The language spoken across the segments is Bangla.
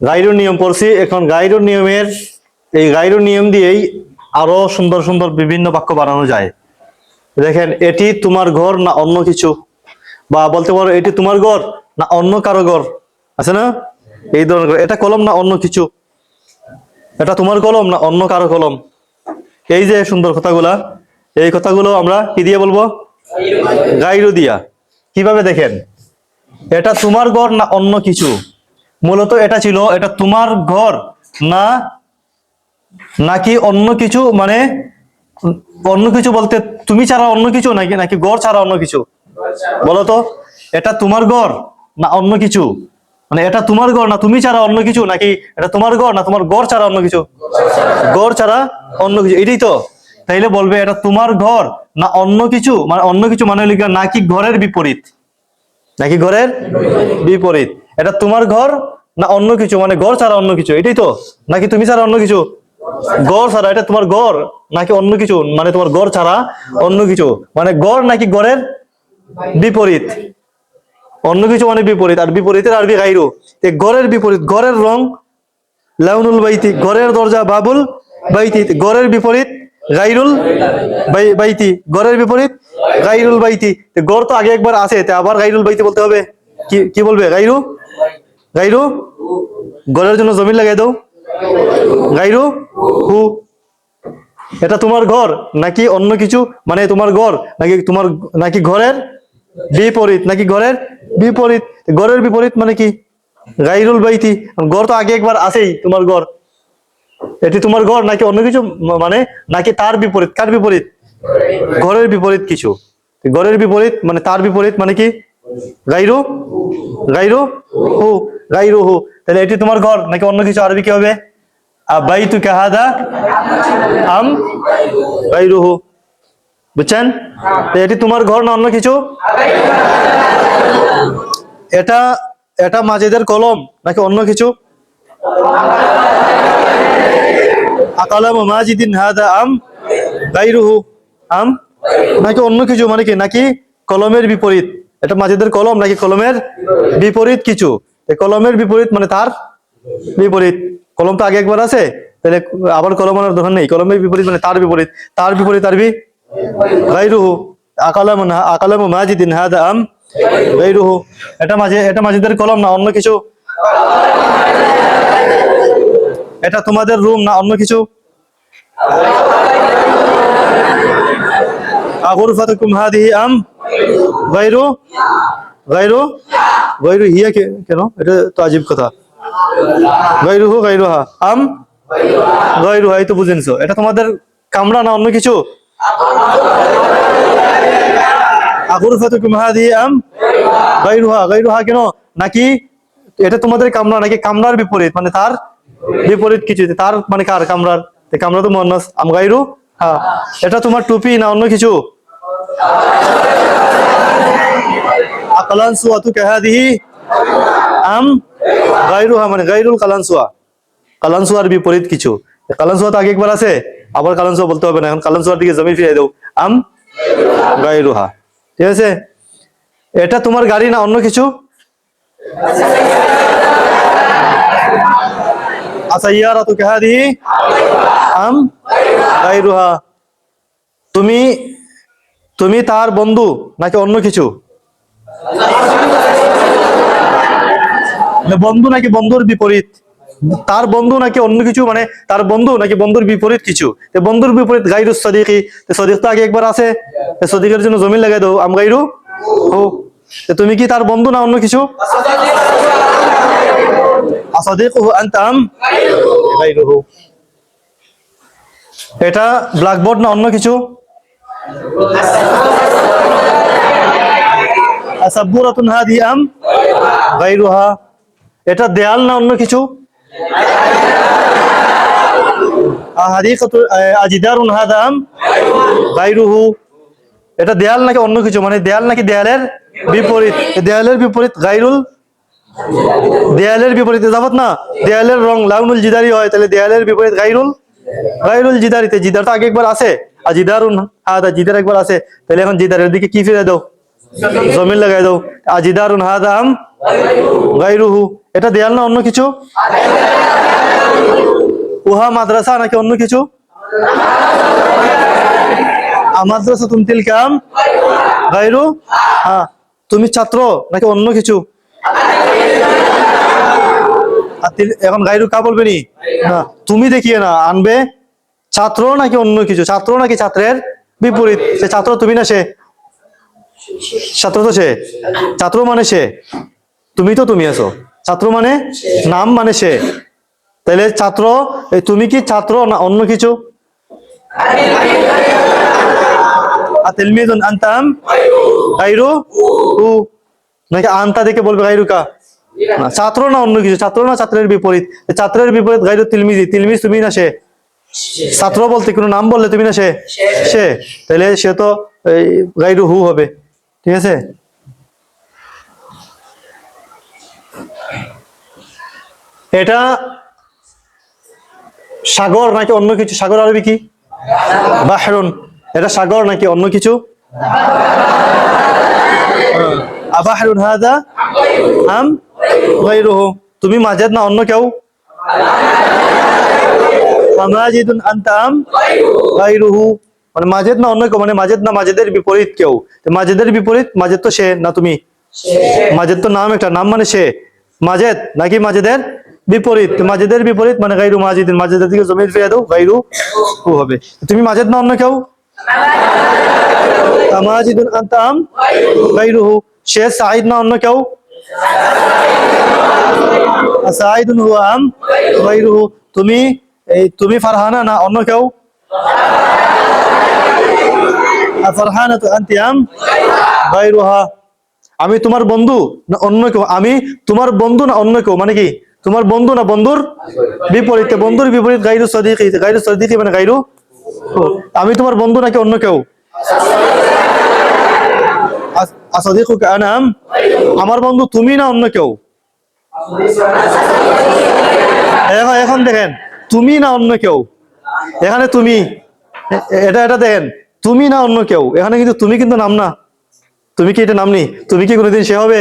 গাইরুর নিয়ম পড়ছি, এখন গাইরুর নিয়মের এই গাইরুর নিয়ম দিয়েই আরো সুন্দর সুন্দর বিভিন্ন বাক্য বানানো যায়। দেখেন, এটি তোমার ঘর না অন্য কিছু, বা বলতে পারো এটি তোমার ঘর না অন্য কারো ঘর, আছে না? এই ধরনের, এটা কলম না অন্য কিছু, এটা তোমার কলম না অন্য কারো কলম। এই যে সুন্দর কথাগুলা, এই কথাগুলো আমরা কি দিয়ে বলবো? গাইরু দিয়া। কিভাবে দেখেন, এটা তোমার ঘর না অন্য কিছু, মূলত এটা ছিল এটা তোমার ঘর না নাকি অন্য কিছু, মানে অন্য কিছু বলতে তুমি ছাড়া অন্য কিছু নাকি নাকি ঘর ছাড়া অন্য কিছু? বলো তো, এটা তোমার ঘর না অন্য কিছু, মানে এটা তোমার ঘর না তুমি ছাড়া অন্য কিছু, নাকি এটা তোমার ঘর না তোমার ঘর ছাড়া অন্য কিছু? ঘর ছাড়া অন্য কিছু, এটাই তো। তাইলে বলবে এটা তোমার ঘর না অন্য কিছু, মানে অন্য কিছু মানে হলো নাকি ঘরের বিপরীত, নাকি ঘরের বিপরীত। এটা তোমার ঘর না অন্য কিছু, মানে ঘর ছাড়া অন্য কিছু, এটাই তো। নাকি তুমি ছাড়া অন্য কিছু, ঘর ছাড়া, এটা তোমার ঘর নাকি অন্য কিছু, মানে তোমার ঘর ছাড়া অন্য কিছু, মানে ঘর নাকি ঘরের বিপরীত। অন্য কিছু মানে বিপরীত, আর বিপরীতের আরবি গাইরু। ঘরের বিপরীত, ঘরের রং লাউনুল বাইতি, ঘরের দরজা বাবুল বাইতি, ঘরের বিপরীত গাইরুল বাইতি, ঘরের বিপরীত গাইরুল বাইতি। ঘর তো আগে একবার আছে, আবার গাইরুল বাইতি বলতে হবে। কি কি বলবে? গাইরু, গাইরু। ঘরের জন্য জমিন লাগাই দাও, গাইরু হু। এটা তোমার ঘর নাকি অন্য কিছু, মানে তোমার ঘর নাকি তোমার নাকি ঘরের বিপরীত, নাকি ঘরের বিপরীত। ঘরের বিপরীত মানে কি? গাইরুল বাইতি। ঘর তো আগে একবার আছেই, তোমার ঘর। এটি তোমার ঘর নাকি অন্য কিছু, মানে নাকি তার বিপরীত। কার বিপরীত? ঘরের বিপরীত কিছু। ঘরের বিপরীত মানে তার বিপরীত, মানে কি? গাইরু, গাইরু হু, গাইরু হু। তাহলে এটি তোমার ঘর নাকি অন্য কিছু, আরবি কি হবে? আবাইতুকা হাদা আম গাইরুহু। বুঝছেন? এটি তোমার ঘর না অন্য কিছু? এটা এটা মাজেদের কলম নাকি অন্য কিছু? আকালামু মাজিদিন হাদা আম গাইরুহু, আম নাকি অন্য কিছু, মানে কি নাকি কলমের বিপরীত। এটা মাজেদের কলম নাকি কলমের বিপরীত কিছু। কলমের বিপরীত মানে তার বিপরীত। কলম তো আগে একবার আছে, তাহলে আবার কলম আনার দরকার নেই। কলমের বিপরীত মানে তার বিপরীত, তার বিপরীত আরবি গাইরুহু। আকালামু আকালামু মাজিদিন হাদা আম গাইরুহু। এটা মাজিদের কলম না অন্য কিছু? এটা তোমাদের রুম না অন্য কিছু? আগুরফাতুকুম হাদিহি আম গাইরু গাইরু গাইরু হিয়া, কেন? এটা তো আজীব কথা। গাইরুহু গাইরুহা আম গাইরুহা, এই তো বুঝেনছো। এটা তোমাদের কামরা না অন্য কিছু? আগুরফাতুকুম হাদিহি আম গাইরুহা, গাইরুহা কেন? নাকি এটা তোমাদের কামরা নাকি কামরার বিপরীত, মানে তার বিপরীত কিছু। তার মানে কার? কামরার। কামরা তো মুয়ান্নাস, আম গাইরু হ্যাঁ। এটা তোমার টুপি না অন্য কিছু? কালানসুয়াতুকা হাদিহি আম গাইরুহা, মানে গাইরুল কালানসুয়া, কালানসুয়ার বিপরীত কিছু। কালানসুয়া তো আগে একবার আছে, আবার কালানসুয়া বলতে হবে না। এখন কালানসুয়ার দিকে জমি ফিরিয়ে দাও, আম গাইরুহা। ঠিক আছে? এটা তোমার গাড়ি না অন্য কিছু? আসাইয়ারাতুকা হাদিহি আম গাইরুহা। তুমি তুমি তার বন্ধু নাকি অন্য কিছু? বন্ধু নাকি বন্ধুর বিপরীত? তার বন্ধু নাকি অন্য কিছু, মানে তার বন্ধু নাকি বন্ধুর বিপরীত কিছু। বন্ধুর বিপরীত গাইরু সদিকি। সদিক তো আগে একবার আছে, সদিকের জন্য জমিন লাগাই দাও, আম গাইরু হু। তুমি কি তার বন্ধু না অন্য কিছু? আসাদিকুহু আনতা আম গাইরুহু। এটা ব্ল্যাকবোর্ড না অন্য কিছু? আসাব্বুরাতুন হাদিহি আম গাইরুহা। এটা দেয়াল না অন্য কিছু? আজিদারুন হাদা আম গাইরুহু। এটা দেয়াল নাকি অন্য কিছু, মানে দেয়াল নাকি দেয়ালের বিপরীত? দেয়ালের বিপরীত গাইরুল, দেয়ালের বিপরীতে যাবত না। দেয়ালের রং লাউনুল জিদারি হয়, তাহলে দেয়ালের বিপরীত গাইরুল গাইরুল জিদারিতে। জিদার তো আগে একবার আছে, আর জিদারুন হাদা, জিদার একবার আছে। তাহলে এখন জিদারের দিকে কি ফিরে দাও? জমিন লাগাই দাও। আজিদারুন হাদা আম গায়রুহু, এটা দেয়াল না অন্য কিছু? উহা মাদ্রাসা নাকি অন্য কিছু? মাদ্রাসা তুমি তিলকা আম গায়রু, হ্যাঁ তুমি ছাত্র নাকি অন্য কিছু? এখন গায়রু কা বলবে নি না, তুমি দেখিয়ে না আনবে ছাত্র নাকি অন্য কিছু, ছাত্র নাকি ছাত্রের বিপরীত। সে ছাত্র তুমি না সে? ছাত্র তো সে, ছাত্র মানে সে, তুমি তো তুমি আছো, ছাত্র মানে নাম মানে সে, তাহলে ছাত্র তুমি কি ছাত্র না অন্য কিছু? তিলমিজুন আনতা আম গায়রু হু, নাকি আনতা দেখে বলবে গায়রু কা? না, ছাত্র না অন্য কিছু, ছাত্র না ছাত্রের বিপরীত, ছাত্রের বিপরীত গায়রু তিলমিজি, তিলমিজ তুমি না সে? ছাত্র বলতে কোনো নাম বললে তুমি না সে? সে, তাহলে সে তো গায়রু হু হবে। ঠিক আছে, এটা সাগর নাকি অন্য কিছু? সাগর আরবি কি? বাহরুন, এটা সাগর নাকি অন্য কিছু? আবাহরুন হাদা আম গায়রুহু, তুমি মাজেদ না অন্য কেউ? মাজিদুন আনতা আম গায়রুহু, মানে মাজেদ না অন্য কেউ, মানে মাজেদ না মাজেদের বিপরীত কেউ। মাজেদের বিপরীত মাজেদ তো সে না তুমি? মাজেদ তো নাম, একটা নাম মানে সে, মাজেদ নাকি মাজেদের বিপরীত? মাজেদের বিপরীত মানে গায়রু মাজিদিন, মাজেদের দিকে জমির ফিরে দাও গায়রু হু হবে। তুমি মাজেদ না অন্য কেউ? মাজিদুন আনতা আম গায়রুহু, সে সাঈদ না অন্য কেউ? সাঈদুন হুয়া আম গায়রুহু, তুমি ফারহানা না অন্য কেউ? ফারহানাতু আনতি আম গায়রুহা, আমি তোমার বন্ধু না অন্য কেউ? আমি তোমার বন্ধু না অন্য কেউ, মানে কি তোমার বন্ধু না বন্ধুর বিপরীতে? বন্ধুর বিপরীত গায়রু সাদিকি, গায়রু সাদিকি মানে গায়রু হু। আমি তোমার বন্ধু নাকি অন্য কেউ? আসাদিকুকা আনা আম, আমার বন্ধু তুমি না অন্য কেউ? এখন দেখেন তুমি না অন্য কেউ, এখানে তুমি, এটা দেখেন তুমি না অন্য কেউ, এখানে কিন্তু তুমি কিন্তু নাম না, তুমি কি এটা নাম নি? তুমি কি কোনোদিন সে হবে?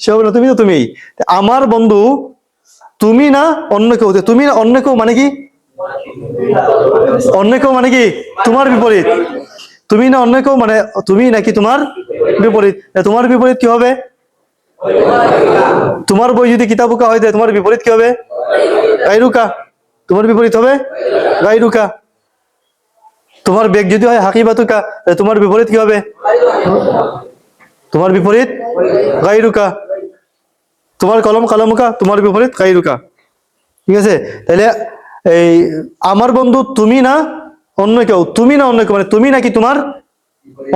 সে হবে না, তুমি তো তুমি। আমার বন্ধু তুমি না অন্য কেউ, তুমি না অন্য কেউ মানে কি? অন্য কেউ মানে কি তোমার বিপরীত, তুমি না অন্য কেউ মানে তুমি নাকি তোমার বিপরীত? তোমার বিপরীত কি হবে? তোমার বই যদি কিতাবুকা হয় তোমার বিপরীত কি হবে? গায়রুকা, তোমার বিপরীত হবে গায়রুকা। তোমার বেগ যদি হয় হাকিবাতুকা, তোমার বিপরীত কি হবে? তোমার বিপরীত গায়রুকা। তোমার কলম কলমুকা, তোমার বিপরীত গায়রুকা। ঠিক আছে, তাহলে এই আমার বন্ধু তুমি না অন্য কেউ, তুমি না অন্য কেউ মানে তুমি নাকি তোমার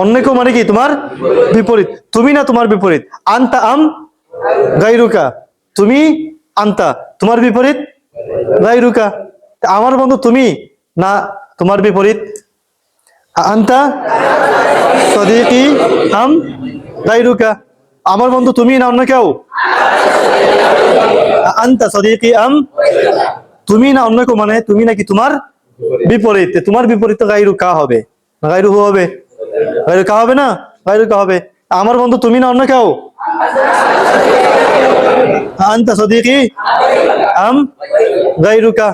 অন্য কেউ মানে কি তোমার বিপরীত, তুমি না তোমার বিপরীত। আনতা আম গায়রুকা, তুমি আনতা, তোমার বিপরীত গায়রুকা। আমার বন্ধু তুমি না তোমার বিপরীত? আনতা সাদিকি আম গায়রুকা, আমার বন্ধু তুমি না অন্য কেউ? আনতা সাদিকি আম, তুমি না অন্য কেউ মানে তুমি নাকি তোমার বিপরীত? তোমার বিপরীত তো গায়রু কা হবে, গায়রু হু হবে, গায়রু কা হবে না, গায়রু কা হবে। আমার বন্ধু তুমি না অন্য কেউ? আনতা সাদিকি আম গায়রুকা,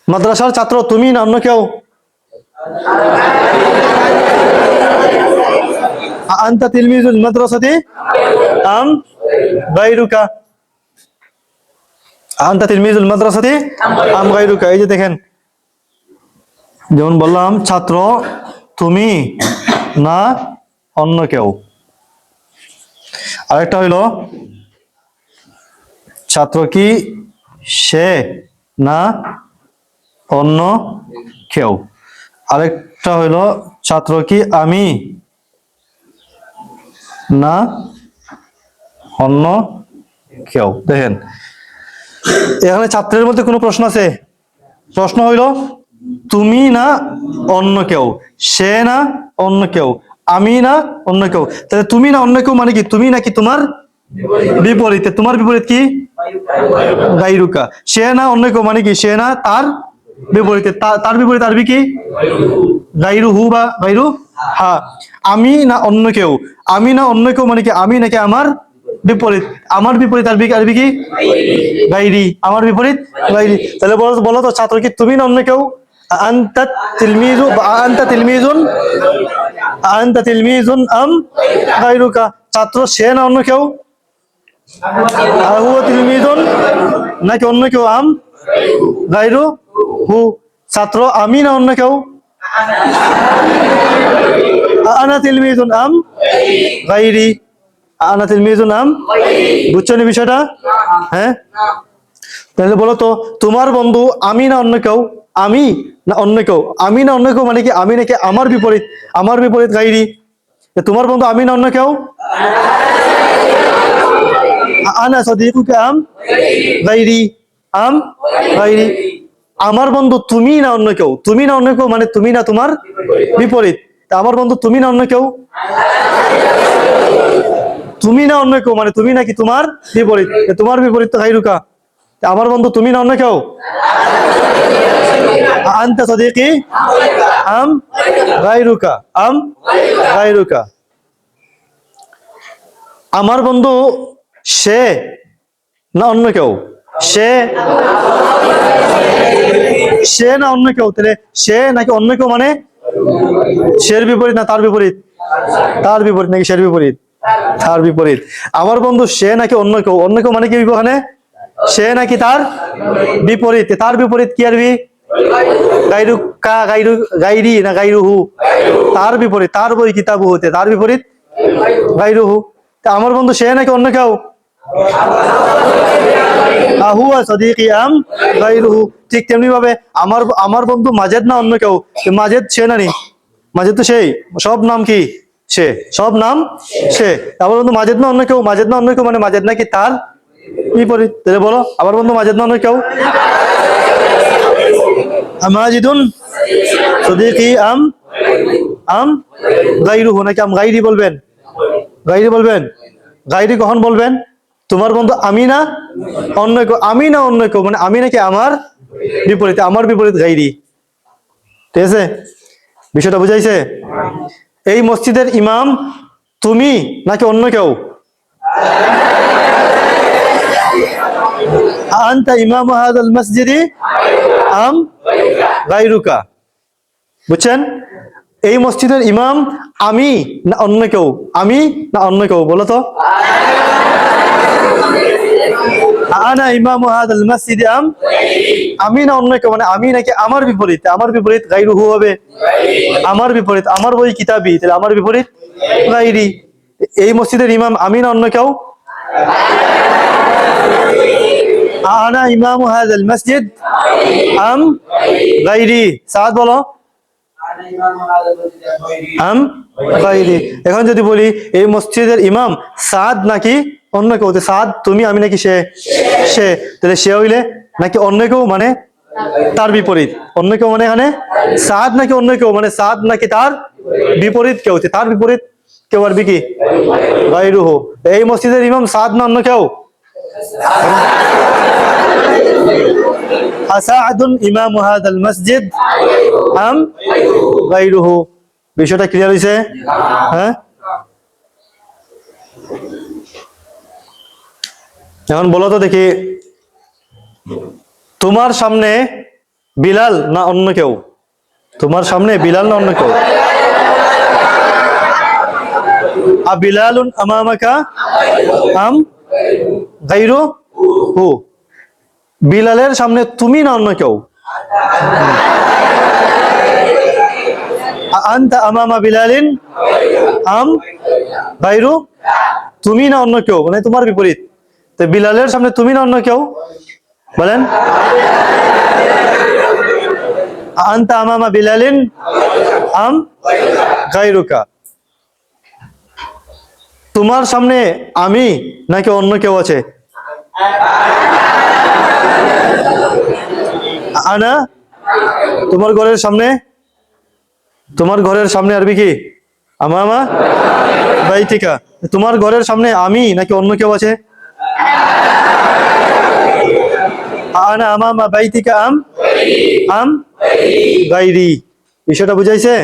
মাদ্রাসার ছাত্র তুমি না অন্য কেউ? আনতা তিলমিজুল মাদ্রাসাতি আম গায়রুকা, আনতা তিলমিজুল মাদ্রাসাতি আম গায়রুকা। এই যে দেখেন, যেমন বললাম ছাত্র তুমি না অন্য কেউ। আরেকটা হইল ছাত্র কি সে না অন্য কেউ। আরেকটা হইল ছাত্র কি আমি না অন্য কেউ। দেখেন এখানে ছাত্রের মধ্যে কোনো প্রশ্ন আছে? প্রশ্ন হইল তুমি না অন্য কেউ, সে না অন্য কেউ, আমি না অন্য কেউ। তাহলে তুমি না অন্য কেউ মানে কি তুমি নাকি তোমার বিপরীতে? তোমার বিপরীত কি? গায়রুকা। সে না অন্য কেউ মানে কি সে না তার বিপরীতে, তার বিপরীত আরবি কি? গায়রু হু বা গায়রু হ্যাঁ, আমি না অন্য কেউ, আমি না অন্য কেউ মানে কি আমি নাকি আমার বিপরীত, আমার বিপরীত আরবি আরবি কি গাইরি, আমার বিপরীত গাইরি। তাহলে বলো বলো তো ছাত্র কি তুমি না অন্য কেউ? আনতা তিলমিজু আনতা তিলমিজুন, আনতা তিলমিজুন আম গাইরুকা, ছাত্র সে না অন্য কেউ? হুয়া তিলমিজুন নাকি অন্য কেউ? আম গাইরু হু, ছাত্র আমি না অন্য কেউ? আনা তিলমিজুন আম গাইরি, আনা তিলমিজুন আম, বুঝছো না বিষয়টা? হ্যাঁ, তাহলে বলো তো তোমার বন্ধু আমি না অন্য কেউ? আমি না অন্য কেউ, আমি না অন্য কেউ মানে কি আমি নাকি আমার বিপরীত, আমার বিপরীত গাইরি। তোমার বন্ধু আমি না অন্য কেউ? আনা সাদিকুকা আম গাইরি, আম গাইরি। আমার বন্ধু তুমি না অন্য কেউ, তুমি না অন্য কেউ মানে তুমি না তোমার বিপরীত। তা আমার বন্ধু তুমি না অন্য কেউ? তুমি না অন্য কেউ মানে তুমি নাকি তোমার বিপরীত, তোমার বিপরীত তো গাইরুকা। আমার বন্ধু তুমি না অন্য কেউ? আনতা সাদিকি আম গাইরুকা, আম গাইরুকা। আমার বন্ধু সে না অন্য কেউ? সে, সে না অন্য কেউ, তাহলে সে নাকি অন্য কেউ মানে সের বিপরীত না তার বিপরীত? তার বিপরীত নাকি সের বিপরীত? তার বিপরীত। আমার বন্ধু সে নাকি অন্য কেউ, অন্য কেউ মানে কি ওখানে? সে নাকি তার বিপরীত, তার বিপরীত কি আরবি? গাইরু কা, গাইরু গাইরি না গাইরুহু? তার বিপরীত, তার বই কিতাবু হতে, তার বিপরীত গাইরুহু। তা আমার বন্ধু সে নাকি অন্য কেউ? হুয়া সাদিকি আম গাইরুহু। ঠিক তেমনি ভাবে আমার আমার বন্ধু মাজেদ না অন্য কেউ? মাজেদ সে না নি? মাজেদ তো সেই, সব নাম কি সে, সব নাম সে। আমার বন্ধু মাজেদ না অন্য কেউ? মাজেদ না অন্য কেউ মানে মাজেদ নাকি তার বিপরীত। তাহলে বলো আমার বন্ধু মাজেদ না অন্য কেউ? আমাজিদুন সাদিকি আম আম গাইরুহু, নাকি আম গাইরি বলবেন? গাইরি বলবেন। গাইরি কখন বলবেন? তোমার বন্ধু আমি না অন্য কেউ, আমি না অন্য কেউ মানে আমি নাকি আমার বিপরীতে, আমার বিপরীত গাইরি। ঠিক আছে, বিষয়টা বুঝাইছে? এই মসজিদের ইমাম তুমি নাকি অন্য কেউ? আনতা ইমাম হাযাল মসজিদি আম গায়রুকা, বুঝছেন? এই মসজিদের ইমাম আমি না অন্য কেউ? আমি না অন্য কেউ বলো তো? আনা ইমাম হাযাল মসজিদি আম, আমি না অন্য কেউ মানে আমি নাকি আমার বিপরীত, আমার বিপরীত গায়রুহু হবে। আমার বিপরীত, আমার বই কিতাবি, তাহলে আমার বিপরীত গায়রি। এই মসজিদের ইমাম আমি না অন্য কেউ? আনা ইমাম হাযাল মসজিদ আম গায়রি, সাদ বলো। আম গায়রি। এখন যদি বলি এই মসজিদের ইমাম সাদ নাকি অন্য কেউ? সাদ তুমি, আমি নাকি সে? সে। তাহলে সে হইলে নাকি অন্য কেউ মানে তার বিপরীত, অন্য কেউ মানে এখানে সাদ নাকি অন্য কেউ মানে সাদ নাকি তার বিপরীত কেউ, তার বিপরীত কেউ আরবি কি গায়রুহু। এই মসজিদের ইমাম সাদ না অন্য কেউ? আসাদুন ইমাম হাযাল মসজিদ আম গায়রুহু। বিষয়টা ক্লিয়ার হইছে? হ্যাঁ, এখন বলো তো দেখি তোমার সামনে বিলাল না অন্য কেউ? তোমার সামনে বিলাল না অন্য কেউ? বিলালুন আমামাকা আম গায়রু হু, বিলালের সামনে তুমি না অন্য কেউ? আনতা আমামা বিলালিন আম গায়রু, তুমি না অন্য কেউ মানে তোমার বিপরীত। তো বিলালের সামনে তুমি না অন্য কেউ বলেন? আনতা আমামা বিলালিন আম গায়রুকা। তোমার সামনে আমি নাকি অন্য কেউ আছে? আনা, তোমার ঘরের সামনে, তোমার ঘরের সামনে আরবি কি আমামা বাইতিকা। তোমার ঘরের সামনে আমি নাকি অন্য কেউ আছে? আনা আমামা বাইতিকা আম আম গায়রি। বিষয়টা বুঝাইছে?